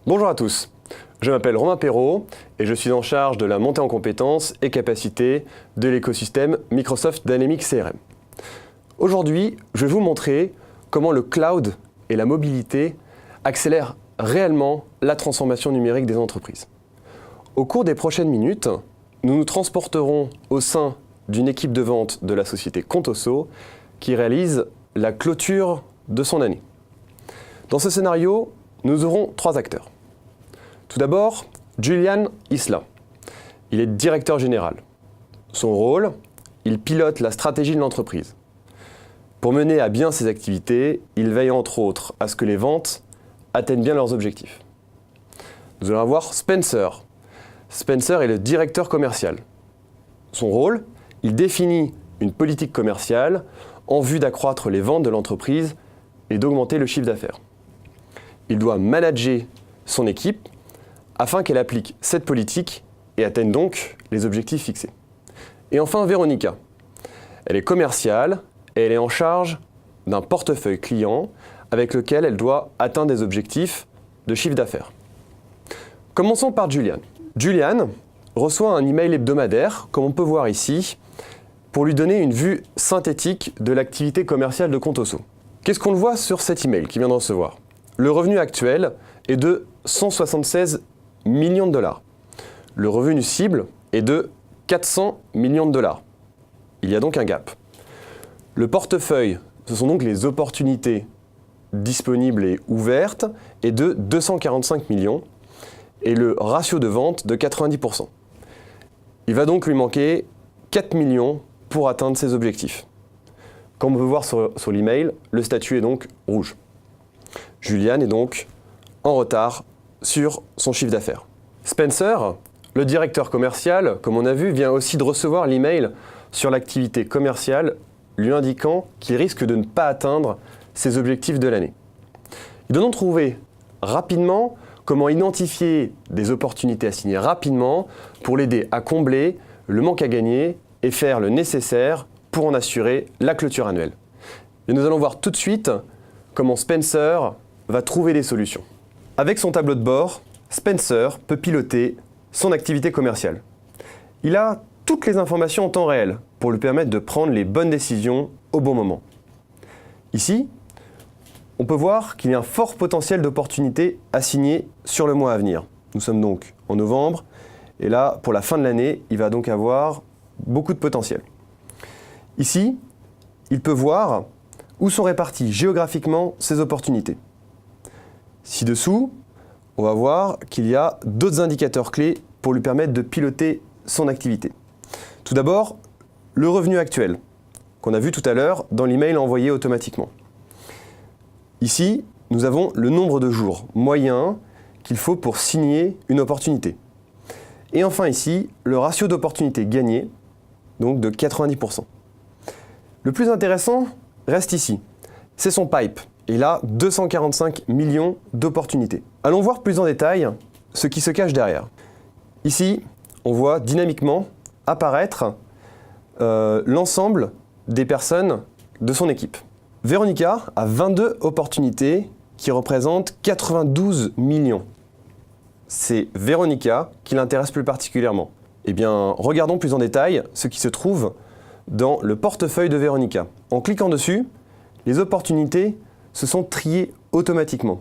Bonjour à tous, je m'appelle Romain Perrault et je suis en charge de la montée en compétences et capacités de l'écosystème Microsoft Dynamics CRM. Aujourd'hui, je vais vous montrer comment le cloud et la mobilité accélèrent réellement la transformation numérique des entreprises. Au cours des prochaines minutes, nous nous transporterons au sein d'une équipe de vente de la société Contoso qui réalise la clôture de son année. Dans ce scénario, nous aurons 3 acteurs. Tout d'abord, Julian Isla. Il est directeur général. Son rôle, il pilote la stratégie de l'entreprise. Pour mener à bien ses activités, il veille entre autres à ce que les ventes atteignent bien leurs objectifs. Nous allons avoir Spencer. Spencer est le directeur commercial. Son rôle, il définit une politique commerciale en vue d'accroître les ventes de l'entreprise et d'augmenter le chiffre d'affaires. Il doit manager son équipe afin qu'elle applique cette politique et atteigne donc les objectifs fixés. Et enfin, Véronica. Elle est commerciale et elle est en charge d'un portefeuille client avec lequel elle doit atteindre des objectifs de chiffre d'affaires. Commençons par Julian. Julian reçoit un email hebdomadaire, comme on peut voir ici, pour lui donner une vue synthétique de l'activité commerciale de Contoso. Qu'est-ce qu'on voit sur cet email qu'il vient de recevoir? Le revenu actuel est de 176 millions de dollars. Le revenu cible est de 400 millions de dollars. Il y a donc un gap. Le portefeuille, ce sont donc les opportunités disponibles et ouvertes, est de 245 millions et le ratio de vente de 90%. Il va donc lui manquer 4 millions pour atteindre ses objectifs. Comme on peut voir sur l'email, le statut est donc rouge. Julian est donc en retard sur son chiffre d'affaires. Spencer, le directeur commercial, comme on a vu, vient aussi de recevoir l'email sur l'activité commerciale lui indiquant qu'il risque de ne pas atteindre ses objectifs de l'année. Il doit donc trouver rapidement comment identifier des opportunités à signer rapidement pour l'aider à combler le manque à gagner et faire le nécessaire pour en assurer la clôture annuelle. Et nous allons voir tout de suite comment Spencer va trouver des solutions. Avec son tableau de bord, Spencer peut piloter son activité commerciale. Il a toutes les informations en temps réel pour lui permettre de prendre les bonnes décisions au bon moment. Ici, on peut voir qu'il y a un fort potentiel d'opportunités à signer sur le mois à venir. Nous sommes donc en novembre et là, pour la fin de l'année, il va donc avoir beaucoup de potentiel. Ici, il peut voir où sont réparties géographiquement ces opportunités. Ci-dessous, on va voir qu'il y a d'autres indicateurs clés pour lui permettre de piloter son activité. Tout d'abord, le revenu actuel, qu'on a vu tout à l'heure dans l'email envoyé automatiquement. Ici, nous avons le nombre de jours moyen qu'il faut pour signer une opportunité. Et enfin ici, le ratio d'opportunités gagnées, donc de 90%. Le plus intéressant reste ici, c'est son pipe. Il a 245 millions d'opportunités. Allons voir plus en détail ce qui se cache derrière. Ici, on voit dynamiquement apparaître l'ensemble des personnes de son équipe. Véronica a 22 opportunités qui représentent 92 millions. C'est Véronica qui l'intéresse plus particulièrement. Eh bien, regardons plus en détail ce qui se trouve dans le portefeuille de Véronica. En cliquant dessus, les opportunités se sont triées automatiquement.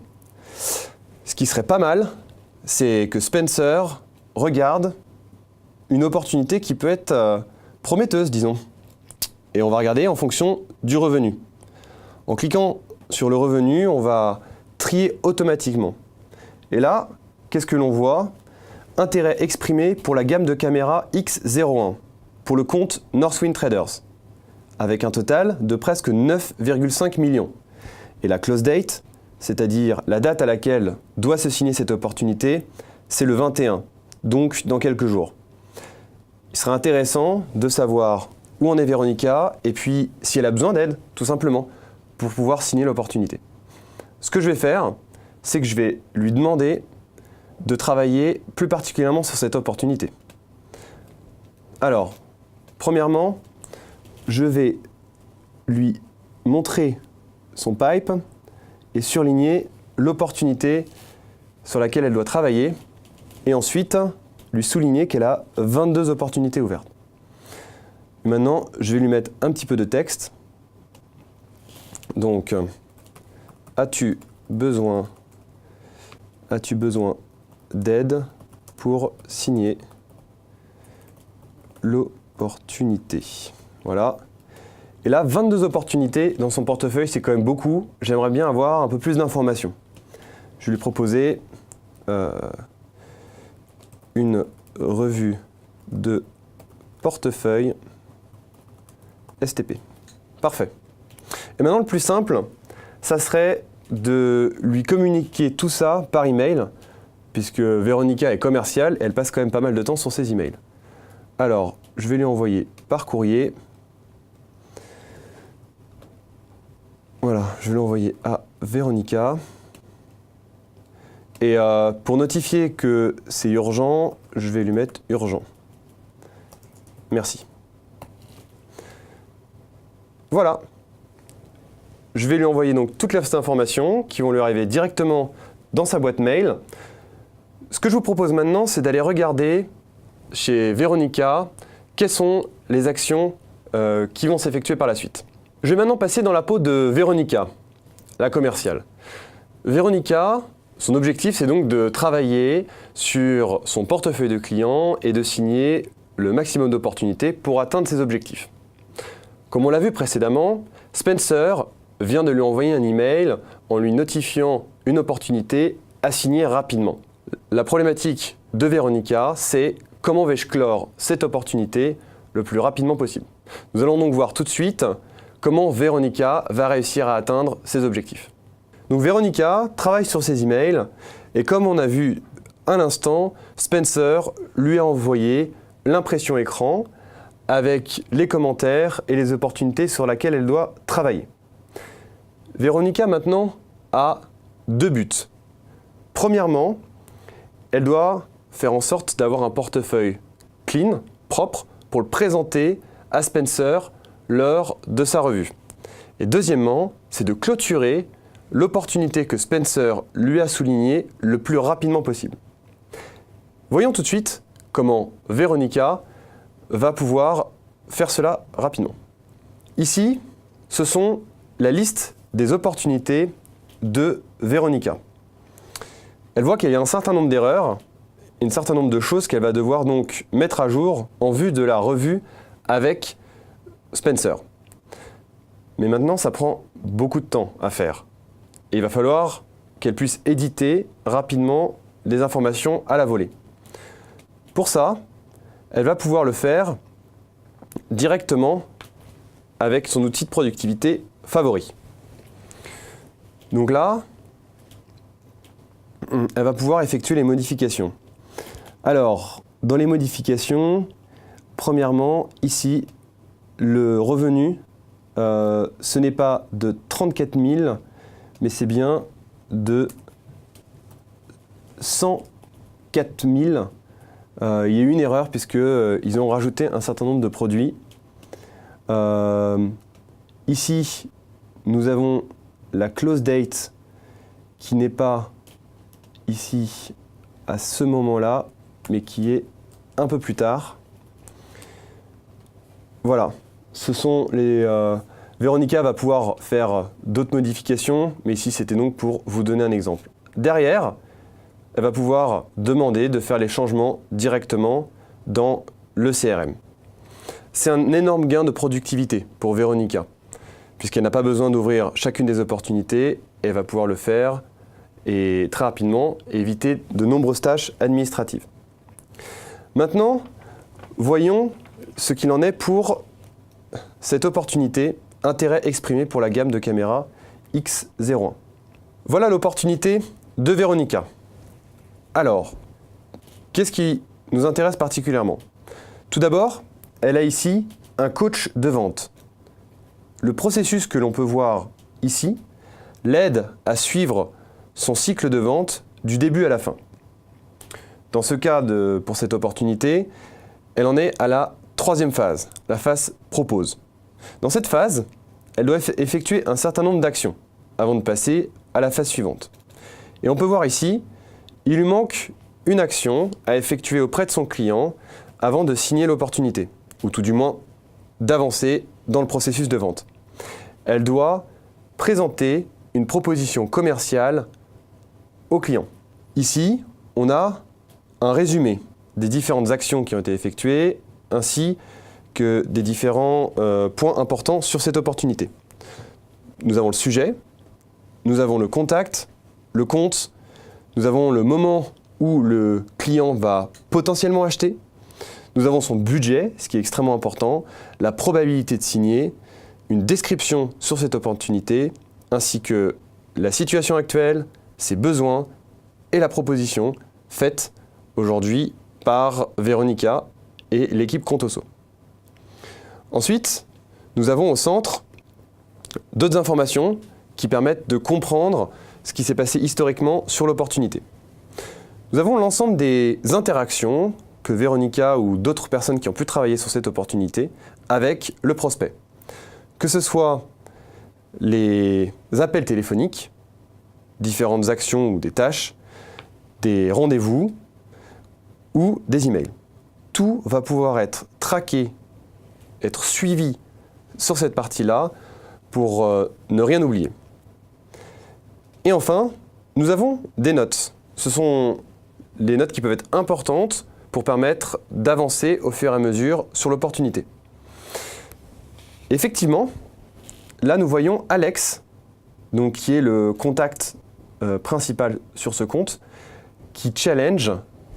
Ce qui serait pas mal, c'est que Spencer regarde une opportunité qui peut être prometteuse, disons. Et on va regarder en fonction du revenu. En cliquant sur le revenu, on va trier automatiquement. Et là, qu'est-ce que l'on voit? Intérêt exprimé pour la gamme de caméras X01 pour le compte Northwind Traders, avec un total de presque 9,5 millions. Et la close date, c'est-à-dire la date à laquelle doit se signer cette opportunité, c'est le 21, donc dans quelques jours. Il serait intéressant de savoir où en est Véronica et puis si elle a besoin d'aide, tout simplement, pour pouvoir signer l'opportunité. Ce que je vais faire, c'est que je vais lui demander de travailler plus particulièrement sur cette opportunité. Alors, premièrement, je vais lui montrer son pipe et surligner l'opportunité sur laquelle elle doit travailler et ensuite lui souligner qu'elle a 22 opportunités ouvertes. Maintenant, je vais lui mettre un petit peu de texte. Donc, as-tu besoin d'aide pour signer l'opportunité? Voilà. Et là, 22 opportunités dans son portefeuille, c'est quand même beaucoup. J'aimerais bien avoir un peu plus d'informations. Je vais lui proposer une revue de portefeuille STP. Parfait. Et maintenant, le plus simple, ça serait de lui communiquer tout ça par email, puisque Véronica est commerciale et elle passe quand même pas mal de temps sur ses emails. Alors, je vais lui envoyer par courrier. Voilà, je vais l'envoyer à Véronica. Et pour notifier que c'est urgent, je vais lui mettre urgent. Merci. Voilà. Je vais lui envoyer donc toutes les informations qui vont lui arriver directement dans sa boîte mail. Ce que je vous propose maintenant, c'est d'aller regarder chez Véronica quelles sont les actions qui vont s'effectuer par la suite. Je vais maintenant passer dans la peau de Véronica, la commerciale. Véronica, son objectif, c'est donc de travailler sur son portefeuille de clients et de signer le maximum d'opportunités pour atteindre ses objectifs. Comme on l'a vu précédemment, Spencer vient de lui envoyer un email en lui notifiant une opportunité à signer rapidement. La problématique de Véronica, c'est comment vais-je clore cette opportunité le plus rapidement possible. Nous allons donc voir tout de suite comment Véronica va réussir à atteindre ses objectifs. Donc Véronica travaille sur ses emails et comme on a vu à l'instant, Spencer lui a envoyé l'impression écran avec les commentaires et les opportunités sur lesquelles elle doit travailler. Véronica maintenant a deux buts. Premièrement, elle doit faire en sorte d'avoir un portefeuille clean, propre, pour le présenter à Spencer lors de sa revue. Et deuxièmement, c'est de clôturer l'opportunité que Spencer lui a soulignée le plus rapidement possible. Voyons tout de suite comment Véronica va pouvoir faire cela rapidement. Ici, ce sont la liste des opportunités de Véronica. Elle voit qu'il y a un certain nombre d'erreurs, un certain nombre de choses qu'elle va devoir donc mettre à jour en vue de la revue avec Spencer. Mais maintenant, ça prend beaucoup de temps à faire. Et il va falloir qu'elle puisse éditer rapidement les informations à la volée. Pour ça, elle va pouvoir le faire directement avec son outil de productivité favori. Donc là, elle va pouvoir effectuer les modifications. Alors, dans les modifications, premièrement, ici, le revenu, ce n'est pas de 34 000, mais c'est bien de 104 000. Il y a eu une erreur puisqu'ils ont rajouté un certain nombre de produits. Ici, nous avons la close date qui n'est pas ici à ce moment-là, mais qui est un peu plus tard. Voilà, ce sont les... Véronica va pouvoir faire d'autres modifications, mais ici c'était donc pour vous donner un exemple. Derrière, elle va pouvoir demander de faire les changements directement dans le CRM. C'est un énorme gain de productivité pour Véronica, puisqu'elle n'a pas besoin d'ouvrir chacune des opportunités, et elle va pouvoir le faire et très rapidement éviter de nombreuses tâches administratives. Maintenant, voyons ce qu'il en est pour cette opportunité intérêt exprimé pour la gamme de caméras X01. Voilà l'opportunité de Véronica. Alors, qu'est-ce qui nous intéresse particulièrement? Tout d'abord, elle a ici un coach de vente. Le processus que l'on peut voir ici l'aide à suivre son cycle de vente du début à la fin. Dans ce cas, pour cette opportunité, elle en est à la troisième phase, la phase propose. Dans cette phase, elle doit effectuer un certain nombre d'actions avant de passer à la phase suivante. Et on peut voir ici, il lui manque une action à effectuer auprès de son client avant de signer l'opportunité, ou tout du moins d'avancer dans le processus de vente. Elle doit présenter une proposition commerciale au client. Ici, on a un résumé des différentes actions qui ont été effectuées, ainsi que des différents points importants sur cette opportunité. Nous avons le sujet, nous avons le contact, le compte, nous avons le moment où le client va potentiellement acheter, nous avons son budget, ce qui est extrêmement important, la probabilité de signer, une description sur cette opportunité, ainsi que la situation actuelle, ses besoins et la proposition faite aujourd'hui par Véronica et l'équipe Contoso. Ensuite, nous avons au centre d'autres informations qui permettent de comprendre ce qui s'est passé historiquement sur l'opportunité. Nous avons l'ensemble des interactions que Véronica ou d'autres personnes qui ont pu travailler sur cette opportunité avec le prospect. Que ce soit les appels téléphoniques, différentes actions ou des tâches, des rendez-vous ou des emails. Tout va pouvoir être traqué, être suivi sur cette partie-là pour ne rien oublier. Et enfin, nous avons des notes. Ce sont les notes qui peuvent être importantes pour permettre d'avancer au fur et à mesure sur l'opportunité. Effectivement, là nous voyons Alex, donc, qui est le contact principal sur ce compte, qui challenge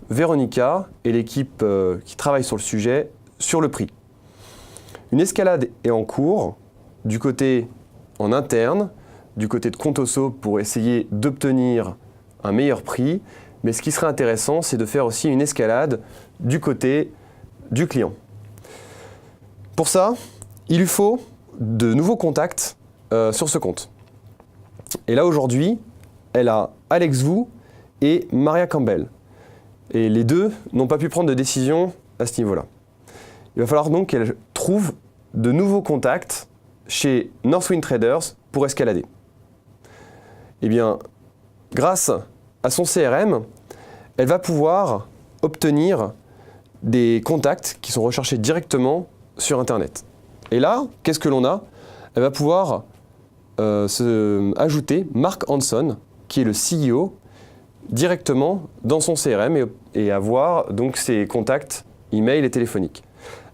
Véronica et l'équipe qui travaille sur le sujet sur le prix. Une escalade est en cours du côté en interne, du côté de Contoso pour essayer d'obtenir un meilleur prix, mais ce qui serait intéressant, c'est de faire aussi une escalade du côté du client. Pour ça, il lui faut de nouveaux contacts sur ce compte. Et là aujourd'hui, elle a Alex Wu et Maria Campbell. Et les deux n'ont pas pu prendre de décision à ce niveau-là. Il va falloir donc qu'elle trouve de nouveaux contacts chez Northwind Traders pour escalader. Eh bien, grâce à son CRM, elle va pouvoir obtenir des contacts qui sont recherchés directement sur Internet. Et là, qu'est-ce que l'on a? Elle va pouvoir ajouter Mark Hanson, qui est le CEO, directement dans son CRM et avoir donc ses contacts email et téléphoniques.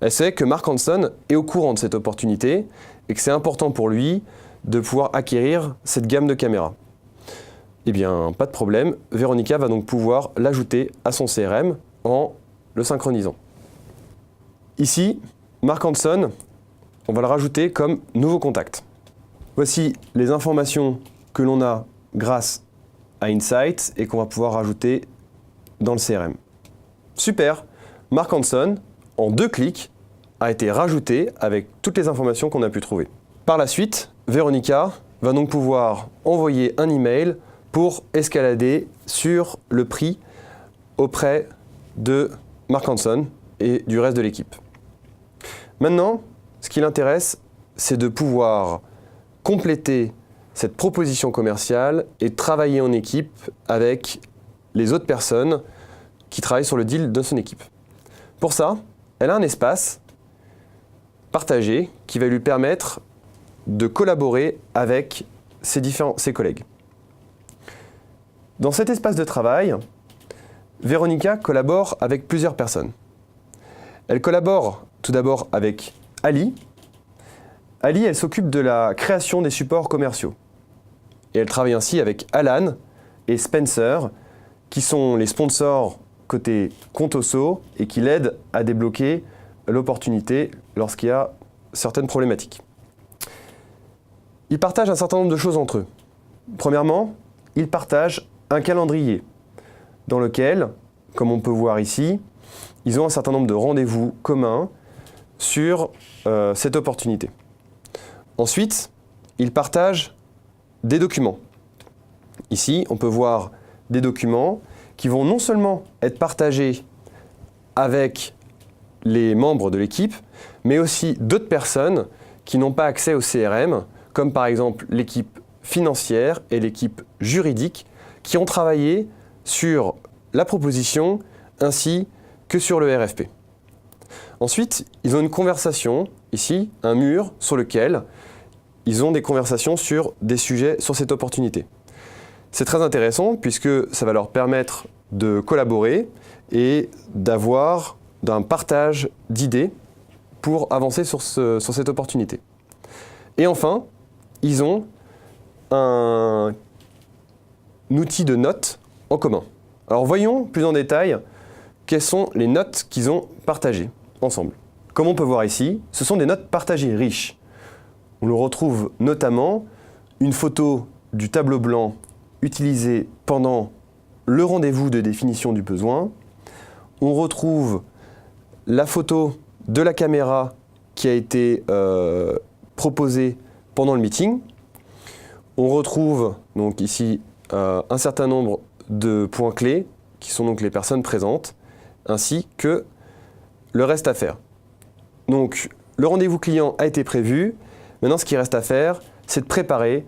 Elle sait que Mark Hanson est au courant de cette opportunité et que c'est important pour lui de pouvoir acquérir cette gamme de caméras. Eh bien, pas de problème, Véronica va donc pouvoir l'ajouter à son CRM en le synchronisant. Ici, Mark Hanson, on va le rajouter comme nouveau contact. Voici les informations que l'on a grâce à Insights et qu'on va pouvoir rajouter dans le CRM. Super, Mark Hanson, en 2 clics, a été rajouté avec toutes les informations qu'on a pu trouver. Par la suite, Véronica va donc pouvoir envoyer un email pour escalader sur le prix auprès de Mark Hanson et du reste de l'équipe. Maintenant, ce qui l'intéresse, c'est de pouvoir compléter cette proposition commerciale et travailler en équipe avec les autres personnes qui travaillent sur le deal de son équipe. Pour ça, elle a un espace partagé qui va lui permettre de collaborer avec ses collègues. Dans cet espace de travail, Véronica collabore avec plusieurs personnes. Elle collabore tout d'abord avec Ali. Ali, elle s'occupe de la création des supports commerciaux. Et elle travaille ainsi avec Alan et Spencer, qui sont les sponsors côté Contoso et qui l'aident à débloquer l'opportunité lorsqu'il y a certaines problématiques. Ils partagent un certain nombre de choses entre eux. Premièrement, ils partagent un calendrier dans lequel, comme on peut voir ici, ils ont un certain nombre de rendez-vous communs sur cette opportunité. Ensuite, ils partagent des documents. Ici, on peut voir des documents qui vont non seulement être partagés avec les membres de l'équipe, mais aussi d'autres personnes qui n'ont pas accès au CRM, comme par exemple l'équipe financière et l'équipe juridique, qui ont travaillé sur la proposition ainsi que sur le RFP. Ensuite, ils ont une conversation, ici, un mur sur lequel ils ont des conversations sur des sujets sur cette opportunité. C'est très intéressant puisque ça va leur permettre de collaborer et d'avoir un partage d'idées pour avancer sur cette opportunité. Et enfin, ils ont un outil de notes en commun. Alors voyons plus en détail quelles sont les notes qu'ils ont partagées ensemble. Comme on peut voir ici, ce sont des notes partagées riches. On le retrouve notamment une photo du tableau blanc utilisé pendant le rendez-vous de définition du besoin. On retrouve la photo de la caméra qui a été proposée pendant le meeting. On retrouve donc ici un certain nombre de points clés qui sont donc les personnes présentes, ainsi que le reste à faire. Donc le rendez-vous client a été prévu. Maintenant, ce qui reste à faire, c'est de préparer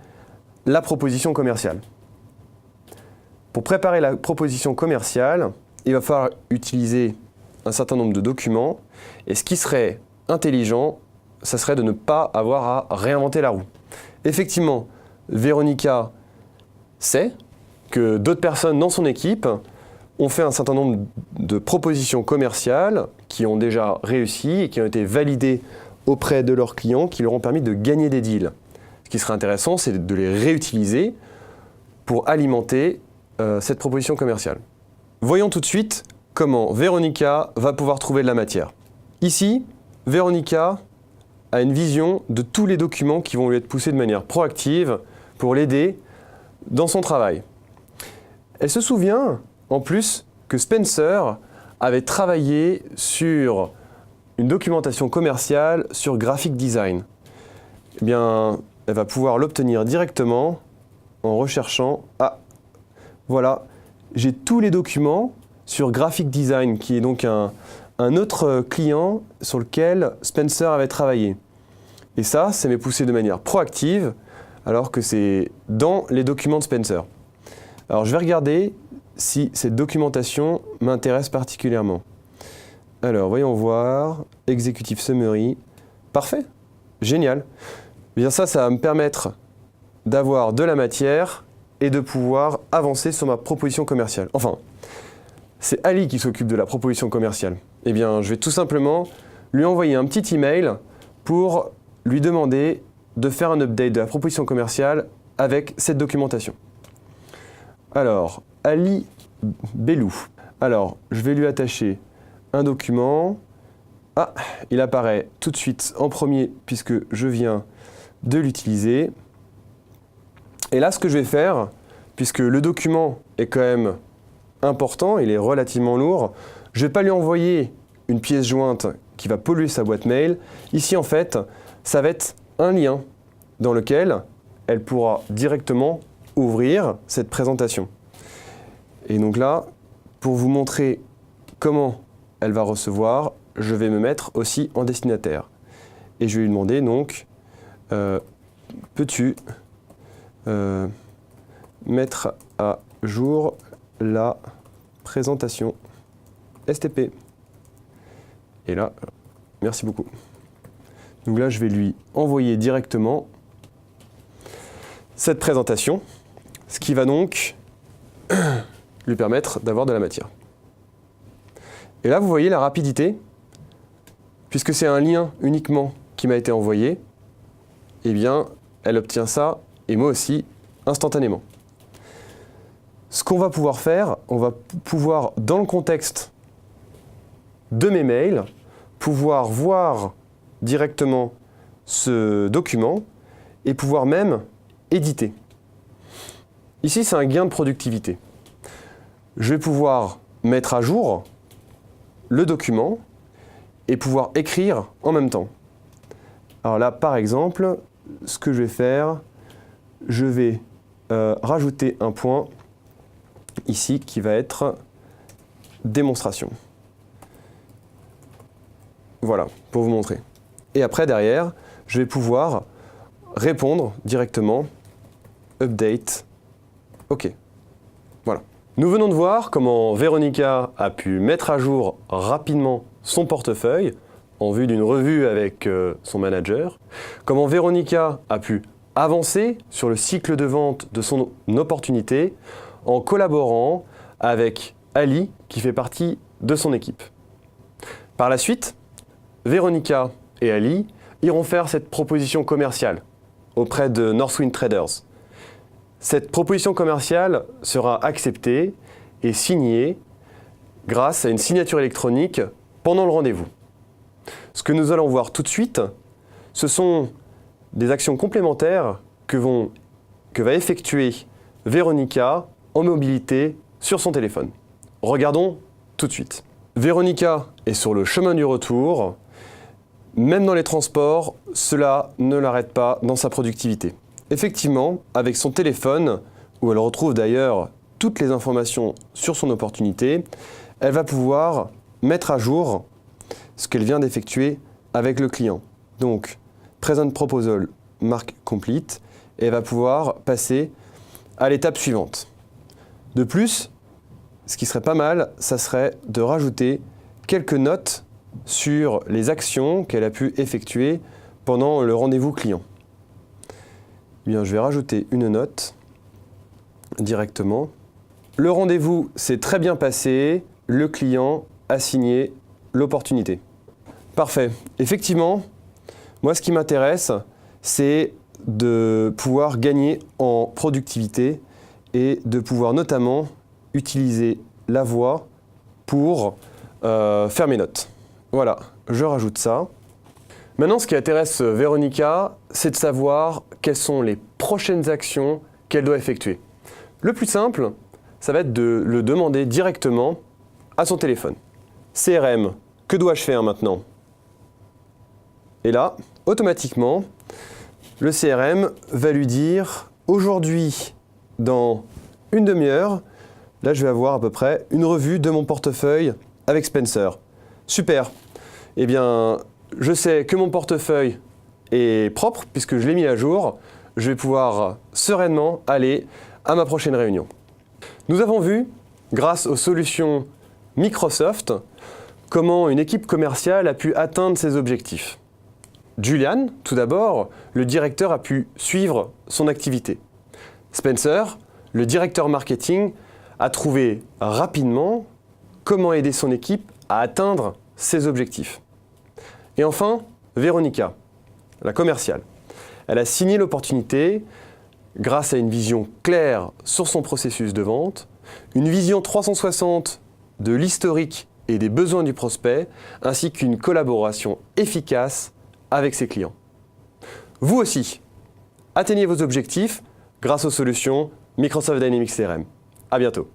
la proposition commerciale. Pour préparer la proposition commerciale, il va falloir utiliser un certain nombre de documents. Et ce qui serait intelligent, ça serait de ne pas avoir à réinventer la roue. Effectivement, Véronica sait que d'autres personnes dans son équipe ont fait un certain nombre de propositions commerciales qui ont déjà réussi et qui ont été validées auprès de leurs clients, qui leur ont permis de gagner des deals. Ce qui serait intéressant, c'est de les réutiliser pour alimenter cette proposition commerciale. Voyons tout de suite comment Véronica va pouvoir trouver de la matière. Ici, Véronica a une vision de tous les documents qui vont lui être poussés de manière proactive pour l'aider dans son travail. Elle se souvient, en plus, que Spencer avait travaillé sur une documentation commerciale sur graphic design. Eh bien, elle va pouvoir l'obtenir directement en recherchant « Ah, voilà, j'ai tous les documents sur graphic design, qui est donc un autre client sur lequel Spencer avait travaillé. » Et ça m'est poussé de manière proactive, alors que c'est dans les documents de Spencer. Alors, je vais regarder si cette documentation m'intéresse particulièrement. Alors, voyons voir. Executive Summary. Parfait. Génial. Bien ça va me permettre d'avoir de la matière et de pouvoir avancer sur ma proposition commerciale. Enfin, c'est Ali qui s'occupe de la proposition commerciale. Eh bien, je vais tout simplement lui envoyer un petit email pour lui demander de faire un update de la proposition commerciale avec cette documentation. Alors, Ali Bellou. Alors, je vais lui attacher un document. Ah, il apparaît tout de suite en premier puisque je viens de l'utiliser. Et là, ce que je vais faire, puisque le document est quand même important, il est relativement lourd, je ne vais pas lui envoyer une pièce jointe qui va polluer sa boîte mail. Ici, en fait, ça va être un lien dans lequel elle pourra directement ouvrir cette présentation. Et donc là, pour vous montrer comment elle va recevoir, je vais me mettre aussi en destinataire. Et je vais lui demander donc, peux-tu mettre à jour la présentation STP. Et là, merci beaucoup. Donc là, je vais lui envoyer directement cette présentation, ce qui va donc lui permettre d'avoir de la matière. Et là, vous voyez la rapidité, puisque c'est un lien uniquement qui m'a été envoyé, eh bien, elle obtient ça, et moi aussi, instantanément. Ce qu'on va pouvoir faire, on va pouvoir, dans le contexte de mes mails, pouvoir voir directement ce document et pouvoir même éditer. Ici, c'est un gain de productivité. Je vais pouvoir mettre à jour le document et pouvoir écrire en même temps. Alors là, par exemple, ce que je vais faire, je vais rajouter un point ici qui va être démonstration. Voilà, pour vous montrer. Et après, derrière, je vais pouvoir répondre directement update. OK. Voilà. Nous venons de voir comment Véronica a pu mettre à jour rapidement son portefeuille en vue d'une revue avec son manager, comment Véronica a pu avancer sur le cycle de vente de son opportunité en collaborant avec Ali qui fait partie de son équipe. Par la suite, Véronica et Ali iront faire cette proposition commerciale auprès de Northwind Traders. Cette proposition commerciale sera acceptée et signée grâce à une signature électronique pendant le rendez-vous. Ce que nous allons voir tout de suite, ce sont des actions complémentaires que va effectuer Véronica en mobilité sur son téléphone. Regardons tout de suite. Véronica est sur le chemin du retour. Même dans les transports, cela ne l'arrête pas dans sa productivité. Effectivement, avec son téléphone, où elle retrouve d'ailleurs toutes les informations sur son opportunité, elle va pouvoir mettre à jour ce qu'elle vient d'effectuer avec le client. Donc, Present Proposal Mark Complete, et elle va pouvoir passer à l'étape suivante. De plus, ce qui serait pas mal, ça serait de rajouter quelques notes sur les actions qu'elle a pu effectuer pendant le rendez-vous client. Bien, je vais rajouter une note directement. Le rendez-vous s'est très bien passé, le client a signé l'opportunité. Parfait. Effectivement, moi ce qui m'intéresse, c'est de pouvoir gagner en productivité et de pouvoir notamment utiliser la voix pour faire mes notes. Voilà, je rajoute ça. Maintenant, ce qui intéresse Véronica, c'est de savoir quelles sont les prochaines actions qu'elle doit effectuer. Le plus simple, ça va être de le demander directement à son téléphone. CRM, que dois-je faire maintenant? Et là, automatiquement, le CRM va lui dire aujourd'hui, dans une demi-heure, là je vais avoir à peu près une revue de mon portefeuille avec Spencer. Super. Eh bien, je sais que mon portefeuille est propre puisque je l'ai mis à jour. Je vais pouvoir sereinement aller à ma prochaine réunion. Nous avons vu, grâce aux solutions Microsoft, comment une équipe commerciale a pu atteindre ses objectifs. Julian, tout d'abord, le directeur a pu suivre son activité. Spencer, le directeur marketing, a trouvé rapidement comment aider son équipe à atteindre ses objectifs. Et enfin, Véronica, la commerciale. Elle a signé l'opportunité grâce à une vision claire sur son processus de vente, une vision 360 de l'historique et des besoins du prospect, ainsi qu'une collaboration efficace avec ses clients. Vous aussi, atteignez vos objectifs grâce aux solutions Microsoft Dynamics CRM. À bientôt.